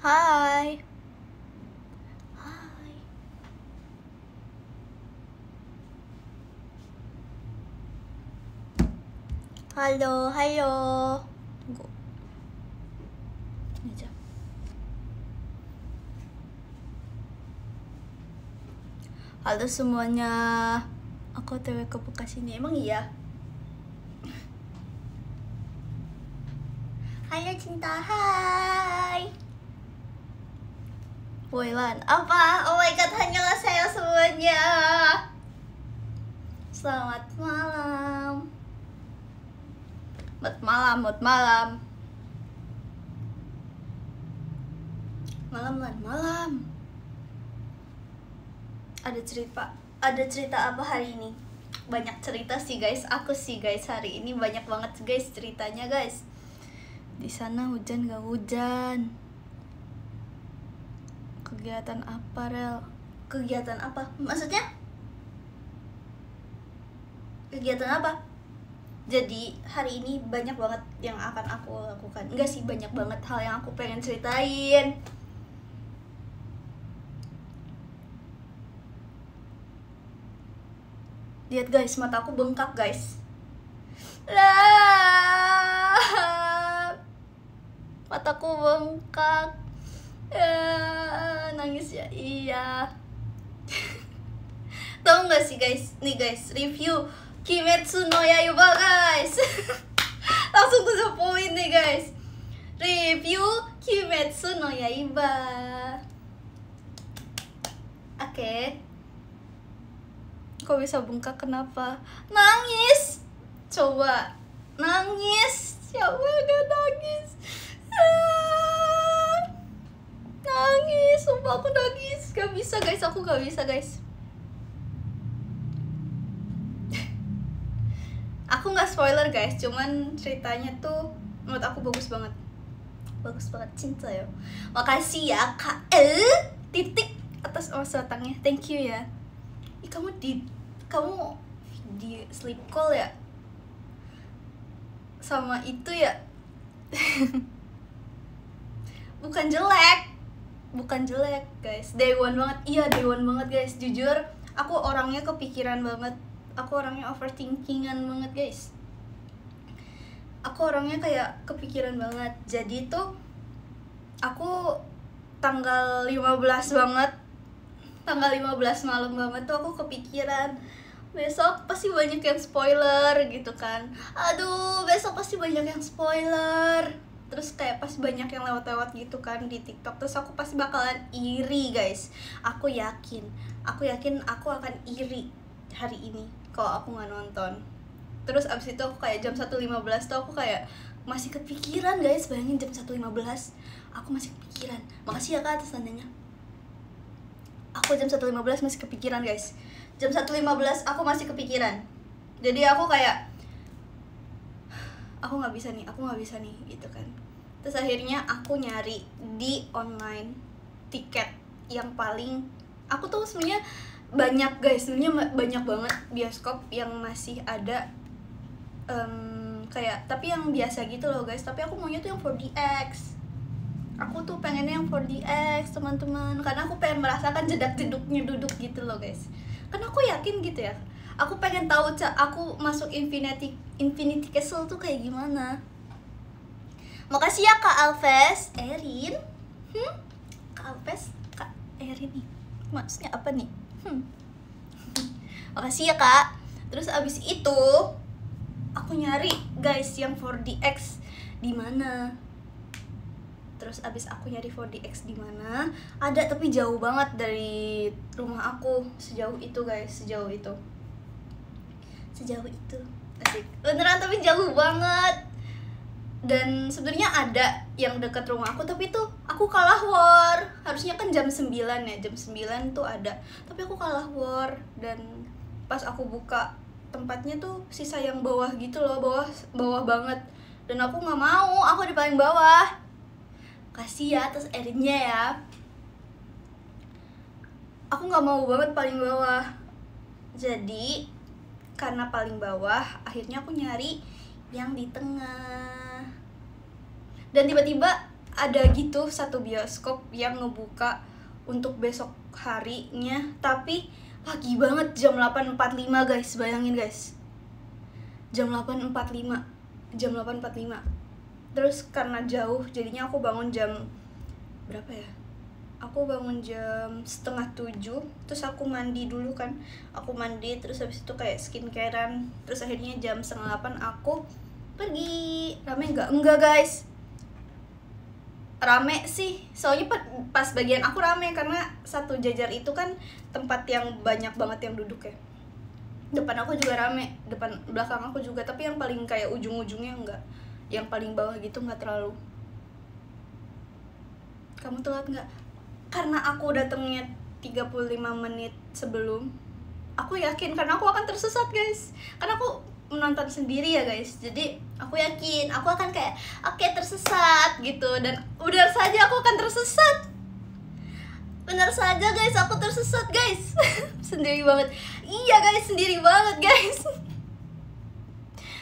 Hai. Hai. Halo, halo. Tunggu. Ini aja. Halo semuanya. Aku TW ke Bekasi nih. Emang iya? Hai cinta, hai. Woylan, apa? Oh my god, hanyalah saya semuanya. Selamat malam. Selamat malam, selamat malam. Malam. Ada cerita apa hari ini? Banyak cerita sih guys, aku sih guys hari ini banyak banget guys ceritanya guys. Di sana hujan gak hujan? Kegiatan apa Rel? Kegiatan apa? Maksudnya? Kegiatan apa? Jadi hari ini banyak banget yang akan aku lakukan. Enggak sih, banyak banget hal yang aku pengen ceritain. Lihat guys, mata aku bengkak guys. Lah, mataku bengkak. Nangis ya, iya. Tahu nggak sih guys, nih guys, review Kimetsu no Yaiba guys. Langsung to the point nih guys. Review Kimetsu no Yaiba. Oke. Kok bisa bengkak, kenapa? Nangis. Coba nangis. Siapa yang gak nangis? Nangis, sumpah aku nangis. Gak bisa guys, aku gak bisa guys. Aku gak spoiler guys, cuman ceritanya tuh menurut aku bagus banget. Bagus banget, cinta ya. Makasih ya Kak titik atas datangnya. Thank you ya. Ih, kamu di sleep call ya? Sama itu ya? Bukan jelek guys, day one banget. Iya, day one banget guys. Jujur aku orangnya kepikiran banget, aku orangnya overthinkingan banget guys. Aku orangnya kayak kepikiran banget. Jadi tuh aku tanggal 15 banget, tanggal 15 malam banget tuh aku kepikiran besok pasti banyak yang spoiler gitu kan. Aduh, besok pasti banyak yang spoiler. Terus kayak pasti banyak yang lewat-lewat gitu kan di TikTok. Terus aku pasti bakalan iri guys. Aku yakin aku akan iri hari ini kalau aku nggak nonton. Terus abis itu aku kayak jam 1.15 tuh aku kayak masih kepikiran guys. Bayangin jam 1.15 aku masih kepikiran. Makasih ya Kak atas tandanya. Aku jam 1.15 masih kepikiran guys. Jam 1.15 aku masih kepikiran. Jadi aku kayak aku nggak bisa nih gitu kan. Terus akhirnya aku nyari di online tiket yang paling, aku tuh sebenarnya banyak guys, sebenarnya banyak banget bioskop yang masih ada kayak, tapi yang biasa gitu loh guys. Tapi aku maunya tuh yang 4DX. Aku tuh pengennya yang 4DX teman-teman, karena aku pengen merasakan jedak-jeduknya duduk gitu loh guys. Karena aku yakin gitu ya, aku pengen tahu aku masuk Infinity Castle tuh kayak gimana. Makasih ya Kak Alves, Erin. Kak Alves, Kak Erin nih, maksudnya apa nih? Makasih ya Kak. Terus abis itu aku nyari guys yang 4DX di mana. Terus abis aku nyari 4DX di mana, ada tapi jauh banget dari rumah aku. Sejauh itu guys, sejauh itu asik beneran, tapi jauh banget. Dan sebenarnya ada yang dekat rumah aku, tapi tuh aku kalah war. Harusnya kan jam 9 ya, jam 9 tuh ada, tapi aku kalah war. Dan pas aku buka tempatnya tuh sisa yang bawah gitu loh, bawah banget. Dan aku nggak mau, aku di paling bawah. Kasih ya atas Erinnya ya. Aku nggak mau banget paling bawah. Jadi karena paling bawah, akhirnya aku nyari yang di tengah. Dan tiba-tiba ada gitu satu bioskop yang ngebuka untuk besok harinya, tapi pagi banget jam 8.45 guys, bayangin guys, jam 8.45. Terus karena jauh jadinya aku bangun jam berapa ya, aku bangun jam 6:30, terus aku mandi dulu kan, terus habis itu kayak skincarean, terus akhirnya jam 7:30 aku pergi. Rame nggak? Enggak guys, rame sih, soalnya pas bagian aku rame karena satu jajar itu kan tempat yang banyak banget yang duduk ya. Depan aku juga rame, belakang aku juga, tapi yang paling kayak ujung-ujungnya enggak, yang paling bawah gitu nggak terlalu. Kamu telat nggak? Karena aku datangnya 35 menit sebelum, aku yakin karena aku akan tersesat guys, karena aku menonton sendiri ya guys, jadi aku yakin aku akan kayak oke, tersesat gitu, dan benar saja aku akan tersesat. Benar saja guys, aku tersesat guys. Sendiri banget. Iya guys, sendiri banget guys.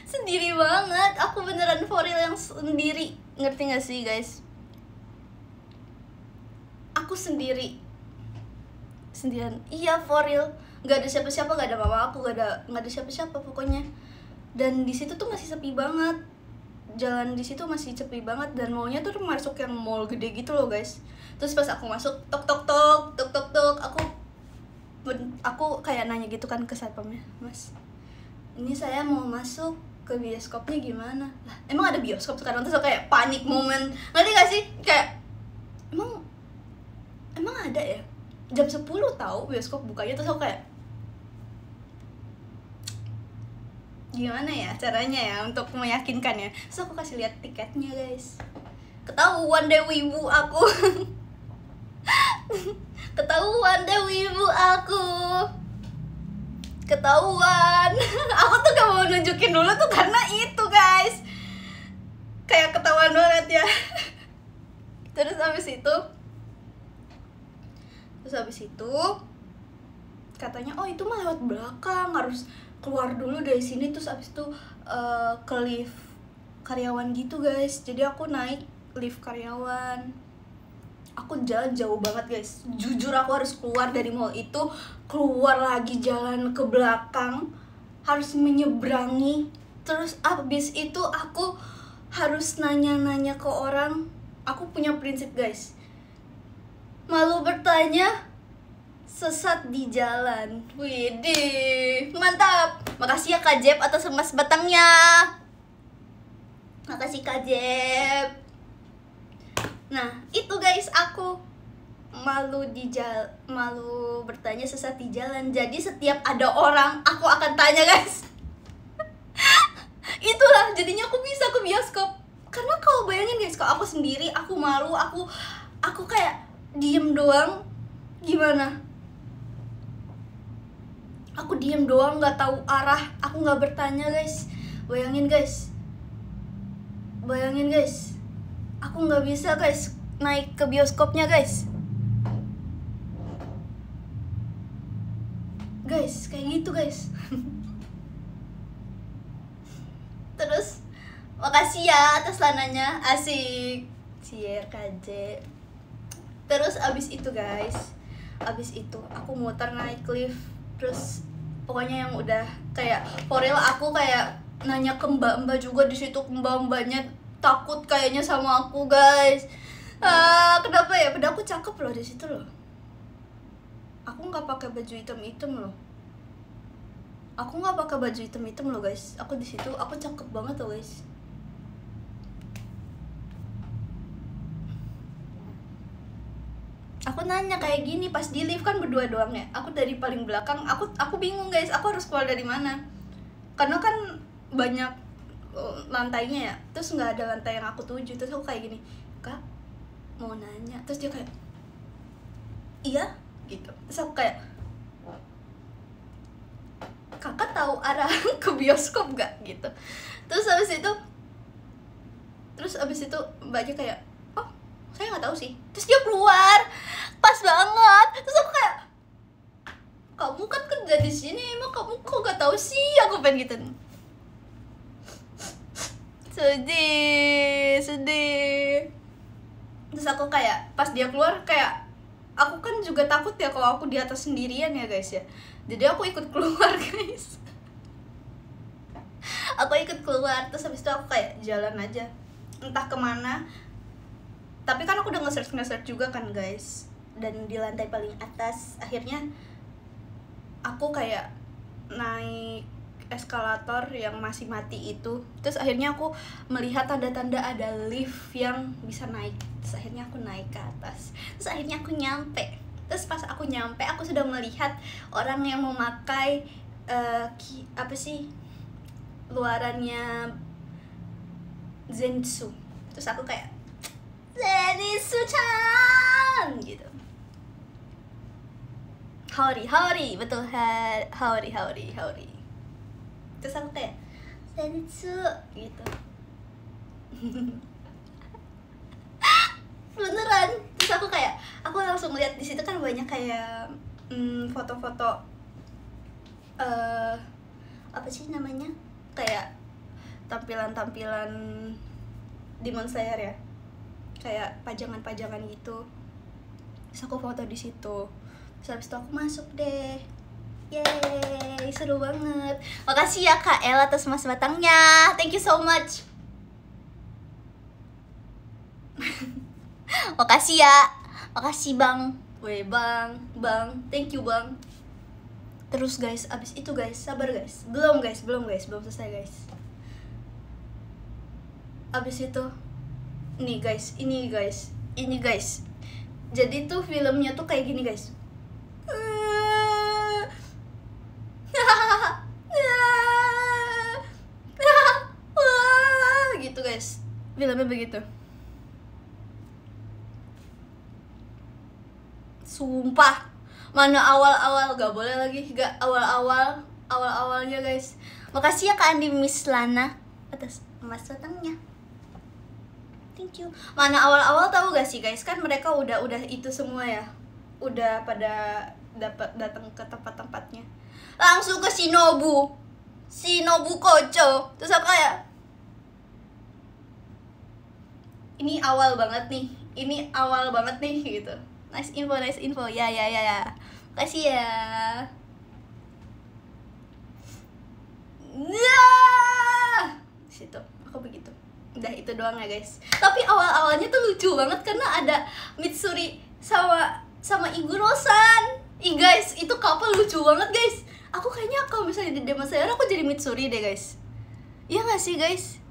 Sendiri banget, aku beneran for real yang sendiri, ngerti gak sih guys? Aku sendirian, iya for real, nggak ada siapa-siapa, nggak ada mama aku, nggak ada siapa-siapa pokoknya. Dan di situ tuh masih sepi banget, jalan di situ masih sepi banget, dan mallnya tuh masuk yang mall gede gitu loh guys. Terus pas aku masuk, tok tok tok tok tok tok, aku kayak nanya gitu kan ke satpamnya, Mas, ini saya mau masuk ke bioskopnya gimana? Lah emang ada bioskop sekarang? Terus aku kayak panik moment, ngerti gak sih, kayak emang ada ya? Jam 10 tahu bioskop bukanya. Terus aku kayak gimana ya caranya ya untuk meyakinkan ya. Terus aku kasih lihat tiketnya guys, ketahuan deh wibu aku. Ketahuan. Aku tuh gak mau nunjukin dulu tuh karena itu guys, kayak ketahuan banget ya. Terus habis itu katanya oh itu mah lewat belakang, harus keluar dulu dari sini. Terus habis itu ke lift karyawan gitu guys, jadi aku naik lift karyawan. Aku jalan jauh banget guys, jujur aku harus keluar dari mall itu, keluar lagi jalan ke belakang, harus menyeberangi. Terus abis itu aku harus nanya-nanya ke orang. Aku punya prinsip guys, malu bertanya, sesat di jalan. Widih, mantap. Makasih ya Kak Jeb atas emas batangnya. Makasih Kak Jeb. Nah itu guys, aku malu bertanya, sesat di jalan. Jadi setiap ada orang aku akan tanya guys. Itulah jadinya aku bisa ke bioskop. Karena kalau bayangin guys, kalau aku sendiri, aku malu, aku kayak diem doang. Gimana? Aku diem doang, nggak tahu arah, aku nggak bertanya guys. Bayangin guys, aku nggak bisa guys naik ke bioskopnya guys. Kayak gitu guys. Terus makasih ya atas lananya, asik. Cier KJ. Terus abis itu aku muter naik lift. Terus pokoknya yang udah kayak for real, aku kayak nanya ke mbak-mbak juga di situ. Mbak-mbaknya takut kayaknya sama aku guys. Kenapa ya? Padahal aku cakep loh di situ loh. Aku nggak pakai baju hitam loh. Guys. Aku di situ, aku cakep banget loh guys. Aku nanya kayak gini pas di lift kan berdua doang ya. Aku dari paling belakang, aku bingung guys, aku harus keluar dari mana? Karena kan banyak lantainya ya. Terus nggak ada lantai yang aku tuju. Terus aku kayak gini, Kak mau nanya. Terus dia kayak iya gitu. Terus aku kayak, Kakak tahu arah ke bioskop gak gitu. Terus abis itu mbaknya kayak, oh saya nggak tahu sih. Terus dia keluar pas banget. Terus aku kayak, kamu kan kerja di sini, emang kamu kok nggak tahu sih? Aku pengen gitu. Sedih. Terus aku kayak pas dia keluar kayak aku kan juga takut ya kalau aku di atas sendirian ya guys ya. Jadi aku ikut keluar guys. Aku ikut keluar, terus habis itu aku kayak jalan aja entah kemana. Tapi kan aku udah nge-search juga kan guys, dan di lantai paling atas akhirnya aku kayak naik eskalator yang masih mati itu. Terus akhirnya aku melihat tanda-tanda ada lift yang bisa naik. Terus akhirnya aku naik ke atas. Terus akhirnya aku nyampe. Terus pas aku nyampe aku sudah melihat orang yang memakai apa sih luarannya Zenitsu. Terus aku kayak Zenitsu-chan gitu. Howdy, betul, howdy. Terus aku kayak Zenitsu gitu. Beneran. Terus aku langsung lihat di situ kan banyak kayak foto-foto apa sih namanya, kayak tampilan Demon Slayer ya, kayak pajangan gitu. Terus aku foto di situ. Terus habis itu aku masuk deh. Yeay, seru banget. Makasih ya Kak El atas mas batangnya. Thank you so much. Makasih ya. Makasih Bang. Weh Bang. Thank you Bang. Terus guys, abis itu guys, sabar guys. Belum selesai guys. Abis itu ini guys. Jadi tuh filmnya tuh kayak gini guys. Gitu guys. Filmnya begitu. Sumpah. Mana awal-awal, gak boleh lagi, gak awalnya guys. Makasih ya Kak Andi Miss Lana atas emas batangnya. Thank you. Mana awal-awal tahu gak sih guys, kan mereka udah itu semua ya, udah pada datang ke tempat-tempatnya, langsung ke Shinobu Kocho. Terus aku kayak ini awal banget nih gitu. Nice info. Ya. Makasih ya. Situ, aku begitu. Udah itu doang ya guys. Tapi awalnya tuh lucu banget karena ada Mitsuri sama Iguro-san. Ih guys, itu couple lucu banget guys. Aku kayaknya kalau misalnya di Demon Slayer aku jadi Mitsuri deh guys. Iya gak sih guys?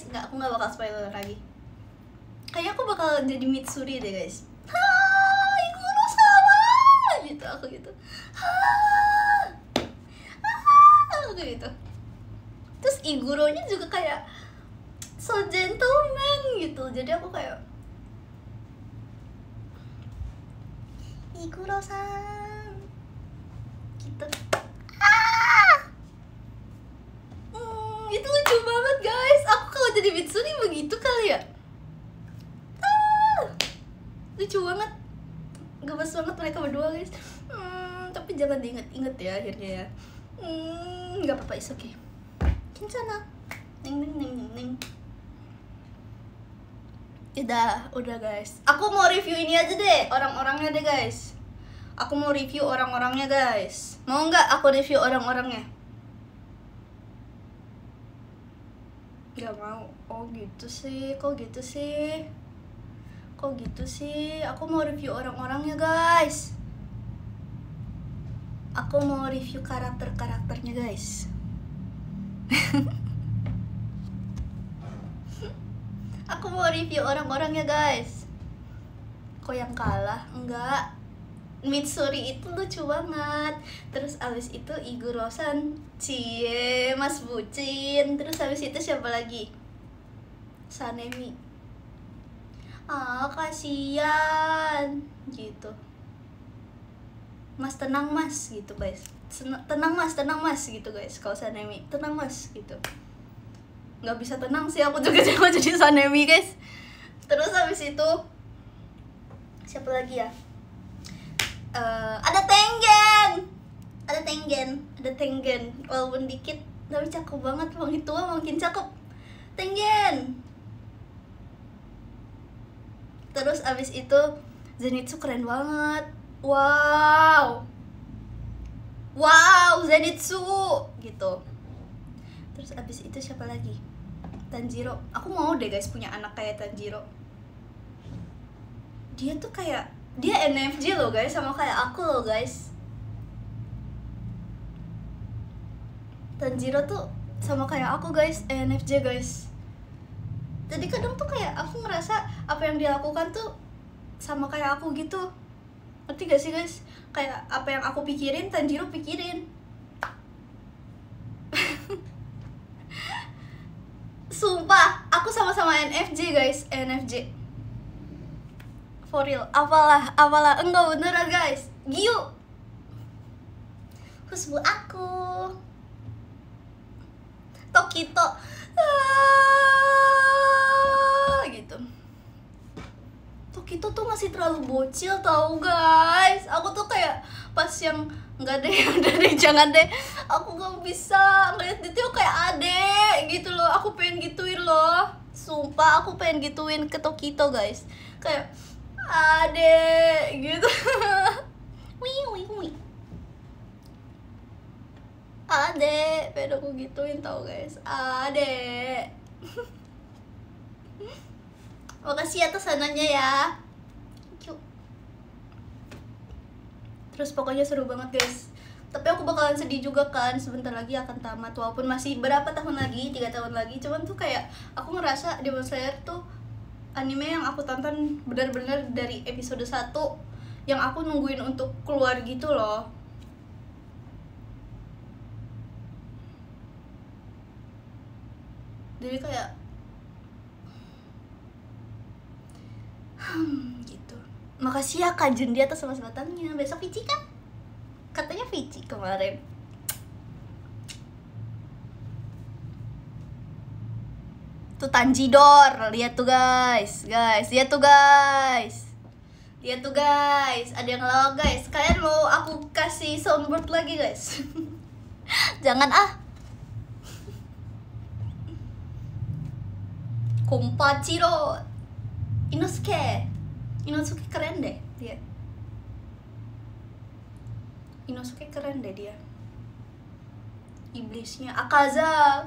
Enggak, aku gak bakal spoiler lagi. Kayak aku bakal jadi Mitsuri deh guys. Iguro-sama gitu, aku gitu. Aku gitu. Terus Iguronya juga kayak so gentleman gitu. Jadi aku kayak Iguro-san gitu. Itu lucu banget guys. Aku kalau jadi Mitsuri begitu kali ya. Lucu banget. Gemes banget mereka berdua guys. Tapi jangan diinget-inget ya akhirnya ya. Gak apa-apa, is okay. Kincana. Ning. Udah guys. Aku mau review ini aja deh, orang-orangnya deh guys. Mau nggak aku review orang-orangnya? Gak mau. Oh gitu sih. Kok gitu sih? Aku mau review orang-orangnya guys. Aku mau review karakternya guys. Aku mau review orang-orangnya guys. Kok yang kalah? Enggak, Mitsuri itu lucu banget. Terus abis itu Iguro-san, cie, mas bucin. Terus abis itu siapa lagi? Sanemi. Kasihan gitu. Mas tenang mas gitu guys. Tenang mas gitu guys. Kalau Sanemi, tenang mas gitu. Nggak bisa tenang sih aku juga jadi Sanemi guys. Terus habis itu siapa lagi ya? Ada Tengen walaupun dikit tapi cakep banget. Makin tua makin cakep. Tengen. Terus abis itu Zenitsu keren banget. Wow, Zenitsu gitu. Terus abis itu siapa lagi? Tanjiro. Aku mau deh guys punya anak kayak Tanjiro. Dia tuh kayak, dia NFJ loh guys, sama kayak aku loh guys. Tanjiro tuh sama kayak aku guys, ENFJ guys. Jadi kadang tuh kayak aku ngerasa apa yang dia lakukan tuh sama kayak aku gitu. Ngerti gak sih guys? Kayak apa yang aku pikirin, Tanjiro pikirin. Sumpah, aku sama-sama ENFJ guys, ENFJ. For real, apalah, enggak beneran guys. Giu. Husbu aku. Tokito gitu. Tokito tuh masih terlalu bocil tau guys. Aku tuh kayak pas yang nggak deh, udah deh, jangan deh. Aku gak bisa ngeliat dia tuh kayak adek gitu loh. Aku pengen gituin loh. Sumpah aku pengen gituin ke Tokito guys. Kayak adek gitu. Wih. Adek, pengen aku gituin tau guys. Adek. Makasih atas sananya ya. Yuk. Terus pokoknya seru banget guys. Tapi aku bakalan sedih juga kan, sebentar lagi akan tamat. Walaupun masih berapa tahun lagi, 3 tahun lagi. Cuman tuh kayak aku ngerasa Demon Slayer tuh anime yang aku tonton benar-benar dari episode 1 yang aku nungguin untuk keluar gitu loh. Jadi kayak gitu. Makasih ya Kak Jun di atas mas batangnya. Besok Vici kan? Katanya Vici kemarin. Tuh Tanjidor, lihat tuh guys. Lihat tuh guys. Ada yang lawak guys. Kalian mau aku kasih soundboard lagi guys? Jangan ah. Kompachiro Inosuke keren deh dia. Inosuke keren deh dia. Iblisnya Akaza.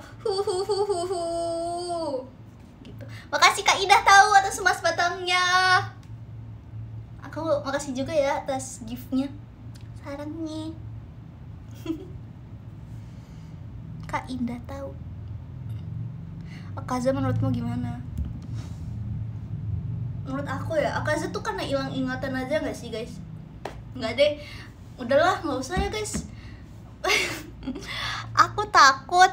Gitu. Makasih Kak Ida tahu atas emas batangnya. Aku makasih juga ya atas giftnya, sarannya. Kak Indah tahu. Akaza menurutmu gimana? Menurut aku ya, Akaza tuh karena hilang ingatan aja gak sih guys? Nggak deh, udahlah nggak usah ya guys. Aku takut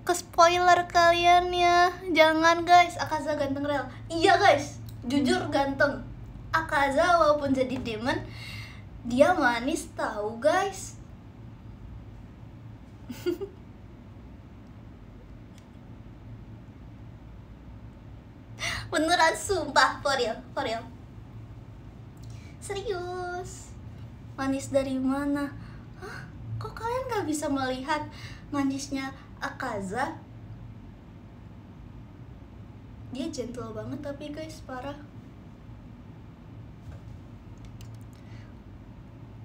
ke spoiler kalian ya. Jangan guys, Akaza ganteng real. Iya guys, jujur ganteng. Akaza walaupun jadi demon, dia manis tahu guys. Beneran sumpah, for real. Serius. Manis dari mana? Hah? Kok kalian gak bisa melihat manisnya Akaza? Dia gentle banget tapi guys, parah.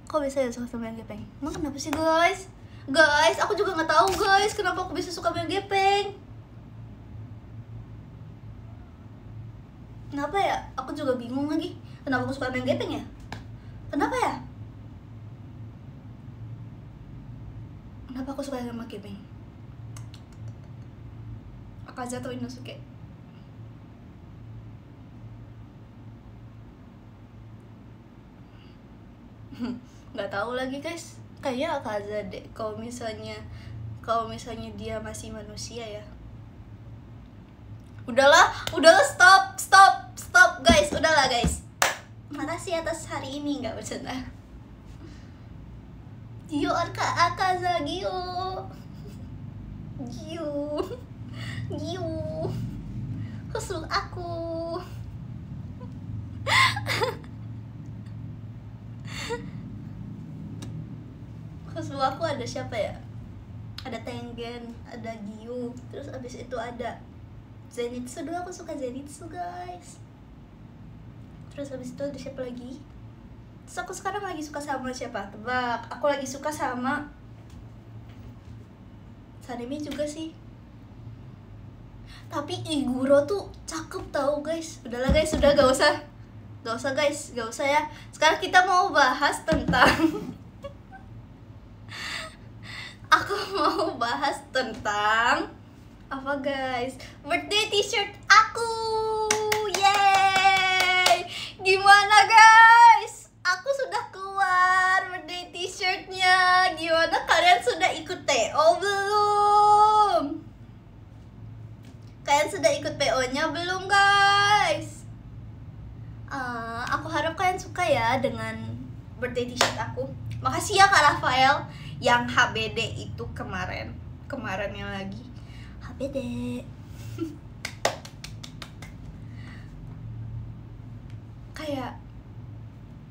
Kok bisa ya suka sama yang gepeng? Emang kenapa sih guys? Guys, aku juga gak tahu guys kenapa aku bisa suka sama yang gepeng. Kenapa ya? Aku juga bingung lagi. Kenapa aku suka main gepeng ya? Kenapa ya? Kenapa aku suka sama gepeng? Akaza atau Inosuke? Nggak tahu lagi guys. Kayaknya Akaza deh. Kalau misalnya dia masih manusia ya. Udahlah, stop guys, udahlah guys. Makasih atas hari ini, nggak bercanda. Gio Akaza, Gio. Husuk aku. Husuk aku ada siapa ya? Ada Tengen, ada Gio, terus abis itu ada Zenitsu dulu, aku suka Zenitsu guys. Terus habis itu ada siapa lagi? Terus aku sekarang lagi suka sama siapa? Tebak, aku lagi suka sama Sanemi juga sih. Tapi Iguro tuh cakep tau guys. Udahlah guys, udah gak usah guys, gak usah ya. Sekarang kita mau bahas tentang aku mau bahas tentang apa guys? Birthday t-shirt aku. Yeay! Gimana guys? Aku sudah keluar birthday t-shirtnya. Gimana, kalian sudah ikut PO belum? Kalian sudah ikut PO-nya belum guys? Aku harap kalian suka ya dengan birthday t-shirt aku. Makasih ya Kak Rafael yang HBD itu kemarinnya lagi HBD. Kayak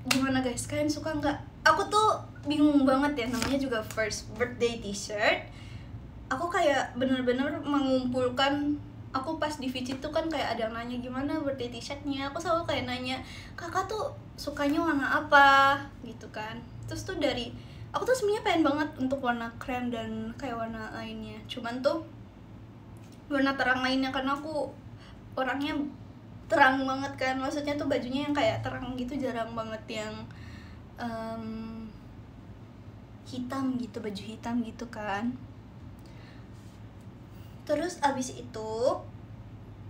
gimana guys, kalian suka nggak? Aku tuh bingung banget ya, namanya juga first birthday t-shirt. Aku kayak bener-bener mengumpulkan. Aku pas di VC tuh kan kayak ada yang nanya gimana birthday t-shirtnya. Aku selalu kayak nanya, kakak tuh sukanya warna apa gitu kan. Terus tuh aku tuh sebenarnya pengen banget untuk warna krem dan kayak warna lainnya. Cuman tuh warna terang lainnya, karena aku orangnya terang banget kan. Maksudnya tuh bajunya yang kayak terang gitu jarang banget, yang hitam gitu, baju hitam gitu kan. Terus abis itu,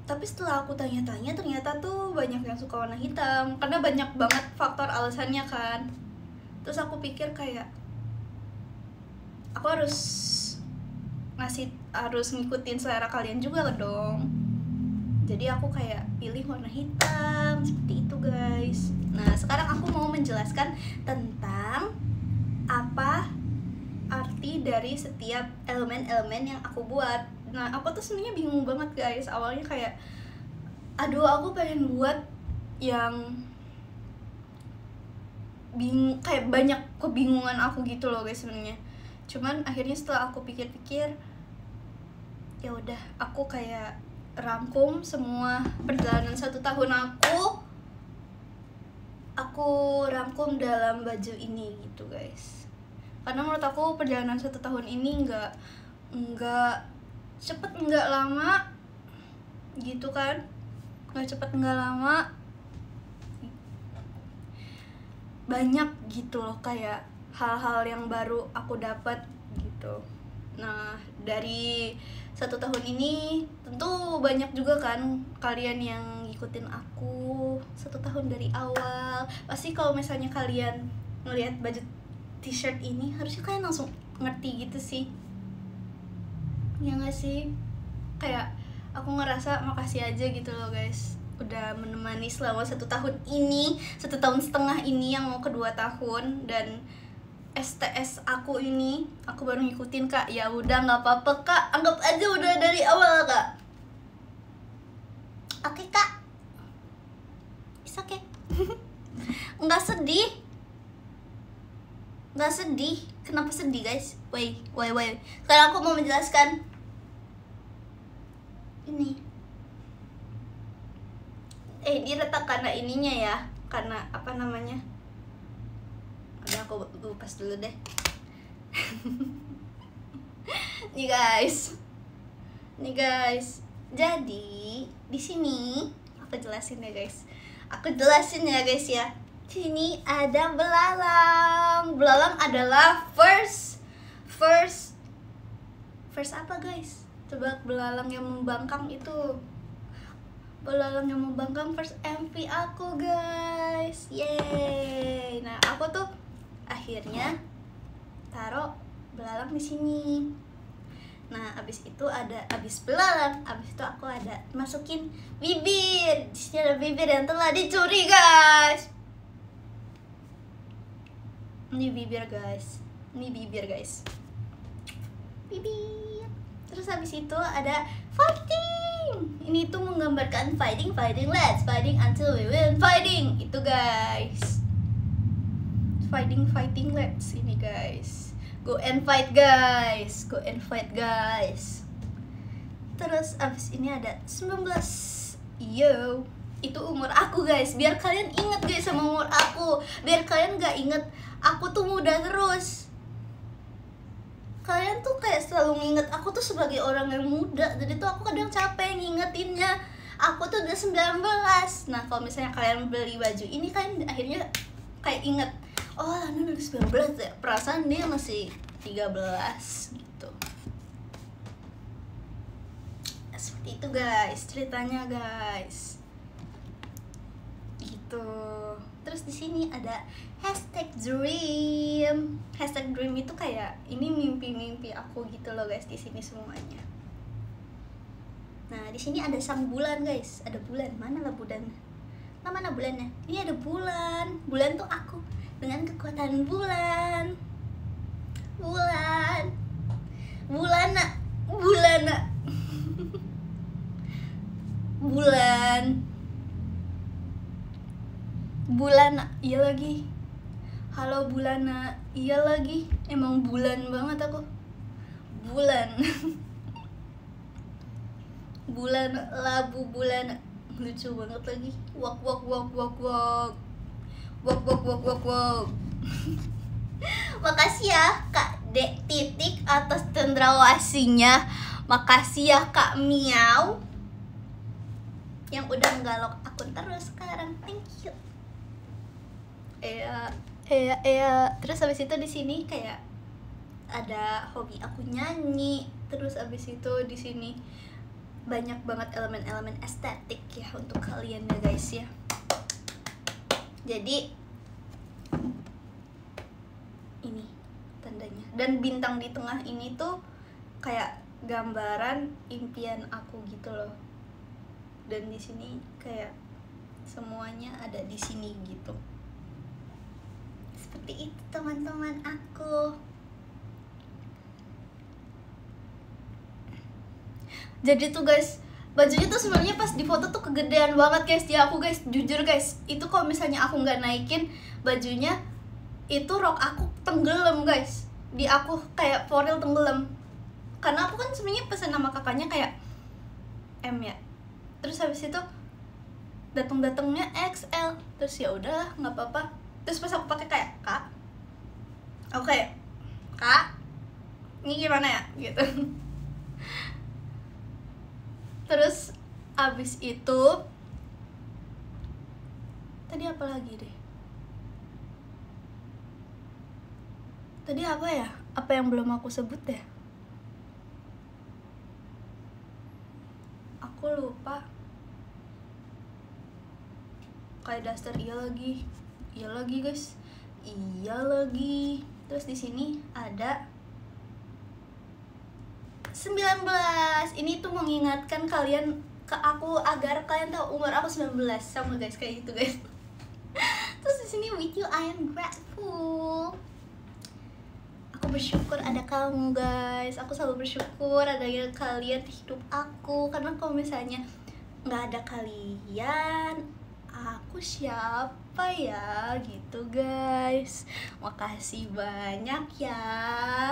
tapi setelah aku tanya-tanya ternyata tuh banyak yang suka warna hitam, karena banyak banget faktor alasannya kan. Terus aku pikir kayak aku harus ngikutin selera kalian juga dong. Jadi aku kayak pilih warna hitam seperti itu guys. Nah sekarang aku mau menjelaskan tentang apa arti dari setiap elemen-elemen yang aku buat. Nah aku tuh sebenarnya bingung banget guys. Awalnya kayak aduh, aku pengen buat yang kayak banyak kebingungan aku gitu loh guys sebenarnya. Cuman akhirnya setelah aku pikir-pikir, ya udah, aku kayak rangkum semua perjalanan 1 tahun aku rangkum dalam baju ini gitu guys. Karena menurut aku perjalanan 1 tahun ini nggak cepet nggak lama gitu kan, nggak cepet nggak lama, banyak gitu loh kayak hal-hal yang baru aku dapat gitu. Nah dari 1 tahun ini tentu banyak juga kan kalian yang ngikutin aku 1 tahun dari awal. Pasti kalau misalnya kalian ngelihat baju t-shirt ini, harusnya kalian langsung ngerti gitu sih, ya nggak sih? Kayak aku ngerasa makasih aja gitu loh guys, udah menemani selama 1 tahun ini, 1,5 tahun ini yang mau ke 2 tahun. Dan STS aku ini aku baru ngikutin kak. Ya udah nggak apa-apa kak, anggap aja udah dari awal kak. Oke kak, it's okay. Nggak sedih. Kenapa sedih guys? Wait. Sekarang aku mau menjelaskan ini. Diletak karena ininya ya, karena apa namanya? Udah aku lepas dulu deh. Nih guys. Jadi di sini aku jelasin ya guys. Ya. Sini ada belalang. Belalang adalah first apa guys? Coba belalang yang membangkang itu. Belalang yang membangkang first MV aku guys. Yeay. Nah, aku tuh akhirnya taruh belalang di sini. Nah, abis belalang, abis itu aku ada masukin bibir. Di sini ada bibir yang telah dicuri guys. Ini bibir guys. Bibir. Terus habis itu ada fighting. Ini tuh menggambarkan fighting, let's fighting until we win fighting. Itu guys. Fighting, let's. Ini guys. Go and fight guys. Terus abis ini ada 19. Yo, itu umur aku guys. Biar kalian inget guys sama umur aku. Biar kalian gak inget aku tuh muda terus. Kalian tuh kayak selalu nginget aku tuh sebagai orang yang muda. Jadi tuh aku kadang capek ngingetinnya. Aku tuh udah 19. Nah kalau misalnya kalian beli baju ini, kalian akhirnya kayak inget, oh Lana udah 19 ya. Perasaan dia masih 13 gitu. Seperti itu guys ceritanya guys. Gitu. Terus di sini ada #dream. #dream itu kayak ini mimpi-mimpi aku gitu loh guys di sini semuanya. Nah, di sini ada sang bulan guys. Ada bulan. Mana lah bulannya? Nah, mana bulannya? Ini ada bulan. Bulan tuh aku dengan kekuatan bulan. Bulan. Bulana. Bulana. Bulan. Bulana. Iya lagi. Halo Bulana. Iya lagi. Emang bulan banget aku. Bulan. Bulan labu bulan. Lucu banget lagi. Wak wak wak wak wak. Wak wak wak wak wak. Makasih ya Kak Dek Titik atas cendrawasinya. Makasih ya Kak Miau yang udah nggalok akun terus sekarang. Thank you. Terus habis itu di sini kayak ada hobi aku nyanyi. Terus habis itu di sini banyak banget elemen-elemen estetik ya untuk kalian ya guys ya. Jadi ini tandanya. Dan bintang di tengah ini tuh kayak gambaran impian aku gitu loh. Dan di sini kayak semuanya ada di sini gitu. Seperti itu teman-teman aku. Jadi tuh guys, bajunya tuh sebenarnya pas di foto tuh kegedean banget guys di aku guys. Jujur guys, itu kalau misalnya aku nggak naikin bajunya, itu rok aku tenggelam guys. Di aku kayak for real tenggelam. Karena aku kan sebenarnya pesan sama kakaknya kayak M ya. Terus habis itu datang-datangnya XL. Terus ya udah nggak apa-apa. Terus pas aku pakai kayak Kak, aku kayak Kak, ini gimana ya gitu. Terus abis itu tadi apa lagi deh? Tadi apa ya? Apa yang belum aku sebut ya? Aku lupa. Kayak daster iya lagi guys, iya lagi. Terus di sini ada 19. Ini tuh mengingatkan kalian ke aku agar kalian tahu umur aku 19 sama guys kayak gitu guys. Terus di sini with you I am grateful. Aku bersyukur ada kamu guys. Aku selalu bersyukur ada kalian di hidup aku. Karena kalau misalnya nggak ada kalian, aku siapa ya gitu guys. Makasih banyak ya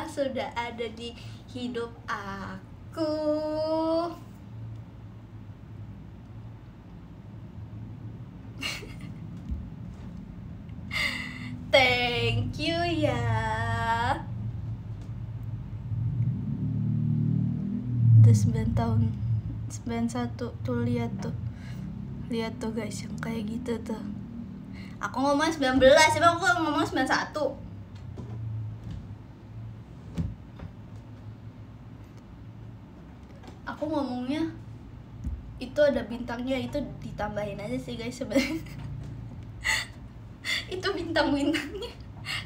sudah ada di hidup aku. Thank you ya. Udah 9 tahun 91 tuh, lihat tuh guys yang kayak gitu tuh. Aku ngomong 19, emang aku ngomong 91. Aku ngomongnya itu ada bintangnya, itu ditambahin aja sih guys sebenarnya. Itu bintang-bintangnya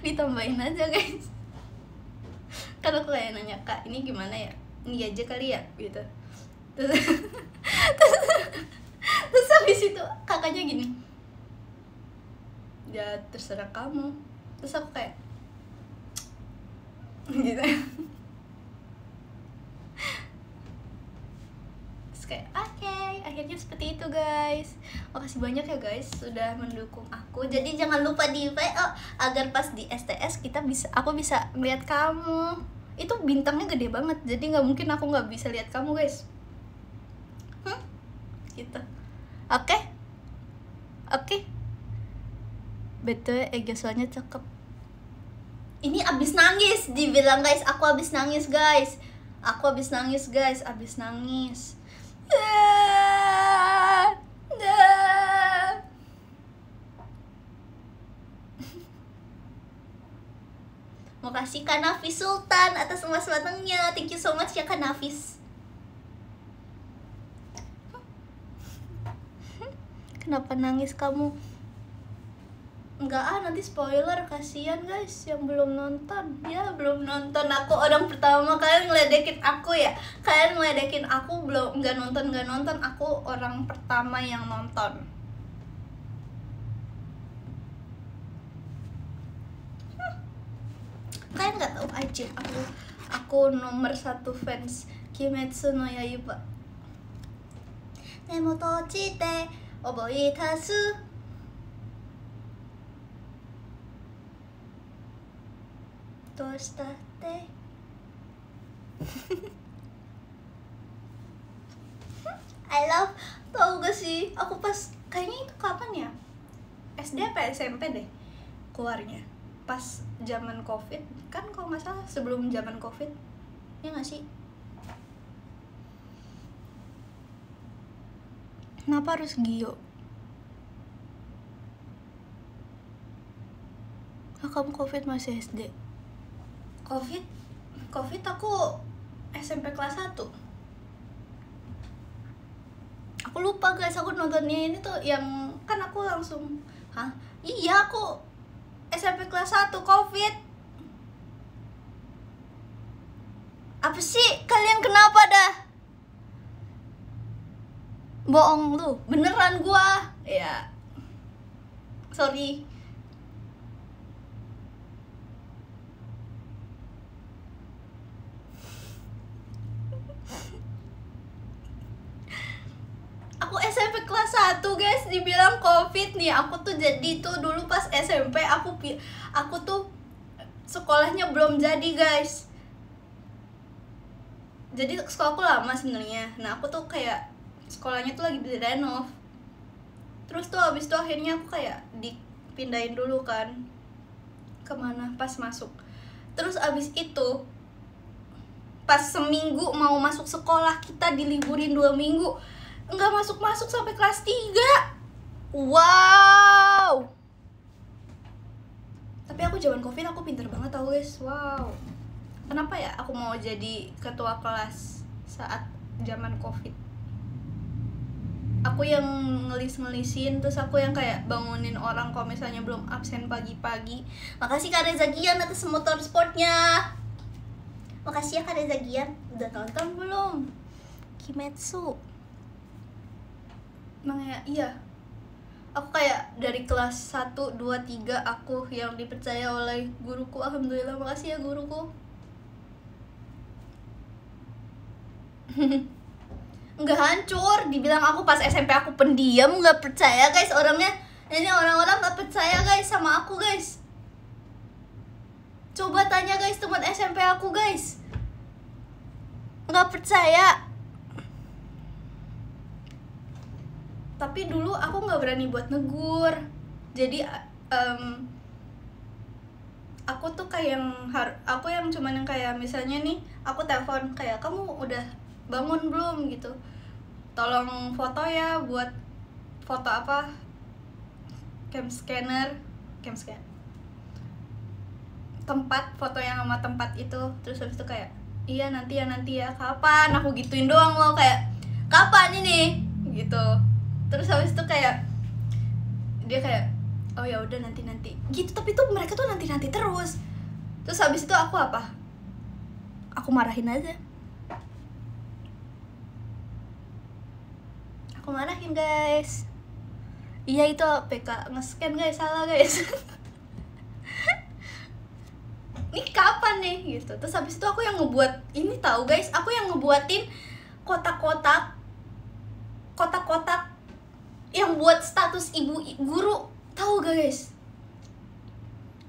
ditambahin aja guys. Kan aku kayak nanya Kak ini gimana ya, ini aja kali ya gitu. Terus habis itu kakaknya gini, ya terserah kamu. Terus aku kayak gitu. Terus kayak oke, akhirnya seperti itu guys. Makasih banyak ya guys sudah mendukung aku. Jadi jangan lupa di VO agar pas di STS aku bisa melihat kamu. Itu bintangnya gede banget, jadi nggak mungkin aku nggak bisa lihat kamu guys. gitu. Oke? Betul, Joshua-nya cakep. Ini abis nangis, dibilang guys, aku abis nangis guys. Abis nangis. Makasih Kak Nafis Sultan atas emas batangnya. Thank you so much ya Kak Nafis. Kenapa nangis kamu? Enggak nanti spoiler, kasihan guys yang belum nonton. Ya belum nonton, aku orang pertama, kalian ngeledekin aku ya. Belum nggak nonton, aku orang pertama yang nonton. Kalian nggak tahu aja, aku nomor 1 fans Kimetsu no Yaiba. Nemo tochite oboitasu. Tostate. I love, tau gak sih, aku pas kayaknya itu kapan ya, SD apa SMP deh keluarnya, pas zaman COVID kan, kalau nggak salah sebelum zaman COVID, ya nggak sih? Kenapa harus Gio? Kamu COVID masih SD? COVID aku SMP kelas 1. Aku lupa guys, aku nontonnya ini tuh yang kan aku langsung, iya aku SMP kelas 1 COVID. Apa sih kalian, kenapa dah? Bohong lu, beneran gua. Ya, sorry. Aku SMP kelas 1 guys, dibilang COVID nih. Aku tuh jadi tuh dulu pas SMP aku tuh sekolahnya belum jadi guys. Jadi sekolahku lama sebenarnya. Nah aku tuh kayak sekolahnya tuh lagi direnov. Terus tuh abis itu akhirnya aku kayak dipindahin dulu kan, kemana pas masuk. Terus abis itu pas seminggu mau masuk sekolah, kita diliburin 2 minggu. Nggak masuk sampai kelas 3. Wow. Tapi aku zaman COVID aku pinter banget tau guys. Wow. Kenapa ya aku mau jadi ketua kelas saat zaman COVID? Aku yang ngelisin, terus aku yang kayak bangunin orang kalau misalnya belum absen pagi-pagi. Makasih Kak Reza Gian atas motor sportnya. Makasih ya Kak Reza Gian. Udah nonton belum Kimetsu? Makanya iya, aku kayak dari kelas 1, 2, 3 aku yang dipercaya oleh guruku. Alhamdulillah, makasih ya guruku. Nggak hancur, dibilang aku pas SMP aku pendiam, nggak percaya guys orangnya. Ini orang-orang nggak percaya guys sama aku guys. Coba tanya guys teman SMP aku guys, nggak percaya. Tapi dulu aku nggak berani buat negur. Jadi aku tuh kayak aku yang cuman yang kayak misalnya nih, aku telepon kayak, kamu udah bangun belum gitu, tolong foto ya, buat foto apa, cam scan tempat, foto yang sama tempat itu. Terus habis itu kayak, iya nanti ya, kapan, aku gituin doang loh, kayak kapan ini gitu. Terus habis itu kayak dia kayak, oh ya udah nanti gitu. Tapi tuh mereka tuh nanti terus. Terus habis itu aku apa, aku marahin aja. Aku marahin guys. Iya itu PK nge-scan guys, salah guys. Ini kapan nih gitu. Terus habis itu aku yang ngebuat ini tahu guys, aku yang ngebuatin kotak-kotak yang buat status ibu guru, tahu gak guys?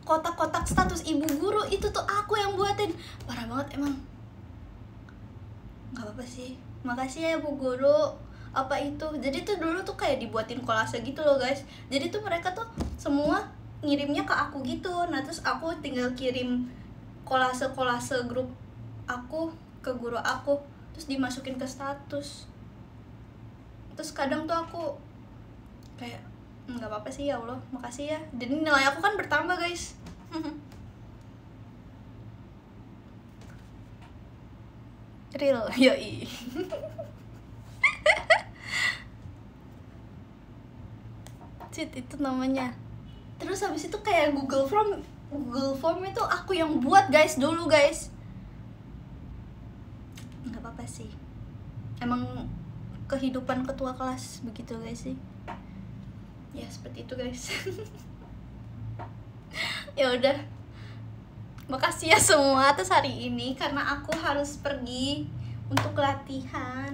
Kotak-kotak status ibu guru itu tuh aku yang buatin. Parah banget emang. Gak apa-apa sih, makasih ya Bu Guru. apa itu. Jadi tuh dulu tuh kayak dibuatin kolase gitu loh guys. Jadi tuh mereka tuh semua ngirimnya ke aku gitu. Nah terus aku tinggal kirim kolase grup aku ke guru aku, terus dimasukin ke status. Terus kadang tuh aku kayak nggak apa-apa sih, ya Allah makasih ya, jadi nilai aku kan bertambah guys. Real, yoi. Cheat itu namanya. Terus habis itu kayak Google Form itu aku yang buat guys dulu guys. Nggak apa-apa sih, emang kehidupan ketua kelas begitu guys sih. Ya seperti itu guys. Ya udah, makasih ya semua atas hari ini, karena aku harus pergi untuk latihan.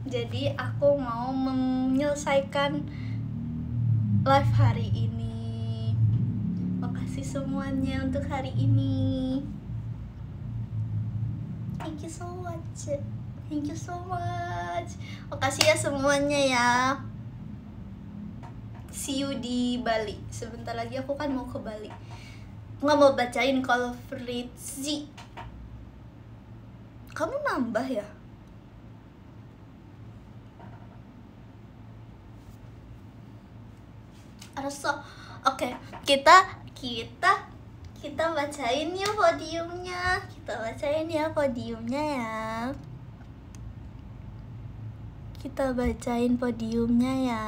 Jadi aku mau menyelesaikan live hari ini. Makasih semuanya untuk hari ini. Thank you so much. Thank you so much. Makasih ya semuanya ya. See you di Bali. Sebentar lagi aku kan mau ke Bali. Nggak mau bacain kalau Fritzi. Kamu nambah ya? Arso. Oke, kita bacain ya podiumnya. Kita bacain ya podiumnya ya. Kita bacain podiumnya ya.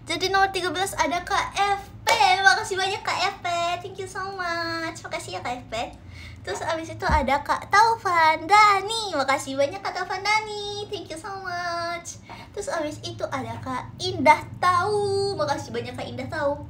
Jadi nomor 13 ada Kak FP. Makasih banyak Kak FP. Thank you so much. Makasih ya Kak FP. Terus abis itu ada Kak Taufan Dani. Makasih banyak Kak Taufan Dani. Thank you so much. Terus abis itu ada Kak Indah Tahu. Makasih banyak Kak Indah Tahu.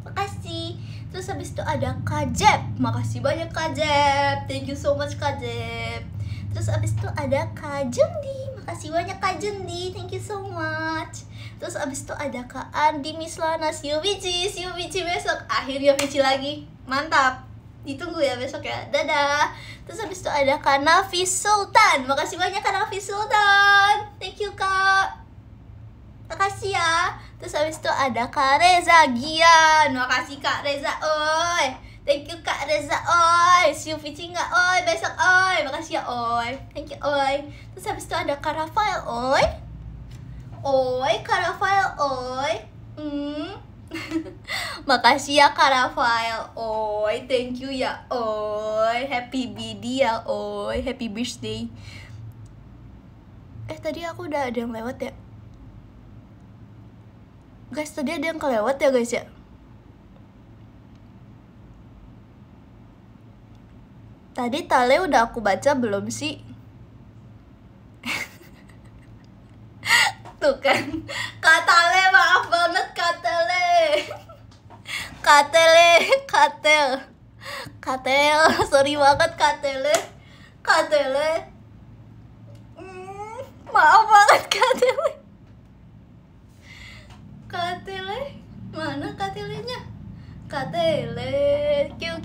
Makasih. Terus abis itu ada Kak Jeb. Makasih banyak Kak Jeb. Thank you so much Kak Jeb. Terus abis itu ada Kak Jundi. Makasih banyak Kak Jundi. Thank you so much. Terus abis itu ada Kak Andi Mislana. See you Vici besok. Akhirnya Vici lagi. Mantap. Ditunggu ya besok ya. Dadah. Terus habis itu ada Kak Nafis Sultan. Makasih banyak Kak Nafis Sultan. Thank you Kak. Makasih ya. Terus habis itu ada Kak Reza Gian. Makasih Kak Reza. Oi. Thank you Kak Reza. Oi. See you Vici nggak? Oi. Besok. Oi. Makasih ya. Oi. Thank you. Oi. Terus habis itu ada Kak Rafael. Oi. Oi. Kak Rafael. Oi. Makasih ya Kak Rafael. Oi, thank you ya. Oi, happy BD ya. Oi, happy birthday. Tadi aku udah ada yang lewat ya. Guys, tadi ada yang kelewat ya guys ya. Tadi Tale udah aku baca belum sih? Tuh kan, Kak Tale, maaf banget Kak Tale. Katel, sorry banget Katele. Maaf banget Katele. Mana Katelenya? Katele, kiu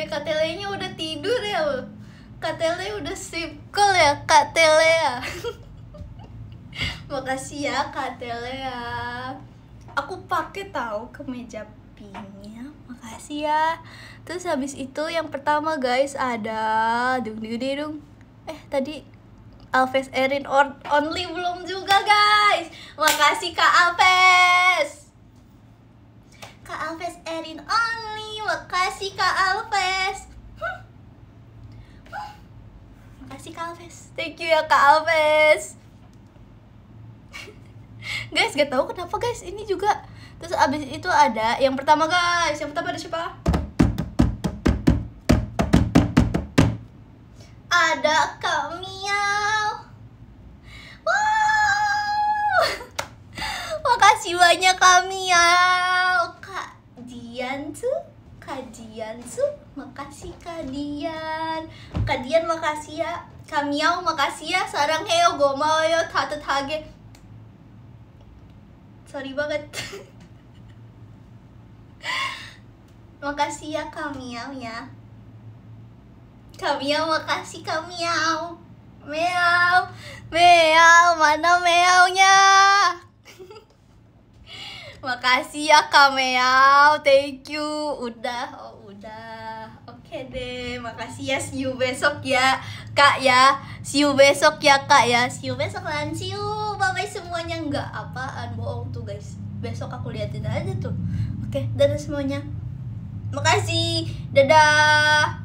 Katelenya udah tidur ya. Katele udah sip call ya Katele ya. Makasih ya Katele ya. Aku pakai tahu kemeja pinknya. Makasih ya. Terus habis itu yang pertama guys ada dung. Tadi Alves Erin only belum juga guys. Makasih Kak Alves. Kak Alves Erin only. Makasih Kak Alves. Makasih Kak Alves. Thank you ya Kak Alves. Guys, gak tahu kenapa guys, ini juga. Terus abis itu ada yang pertama guys. Yang pertama ada siapa? Ada Kak Miau. Wow. Makasih banyak Kak Miau. Kak Diansu. Makasih Kak Dian. Kak Dian makasih ya. Kak Miau makasih ya. Sarang heo gomayo tatage. Sorry banget. Makasih ya Kak Miau ya. Kak Miau, makasih Kak Miau. Meow, meow, mana meownya? Makasih ya Kak Meow, thank you. Udah, udah. Oke deh, makasih ya. See you besok ya Kak ya. See you besok ya Kak ya. See you besok lan. See you. Bye-bye semuanya. Enggak apaan, bohong tuh guys. Besok aku liatin aja tuh. Oke, dadah semuanya. Makasih. Dadah.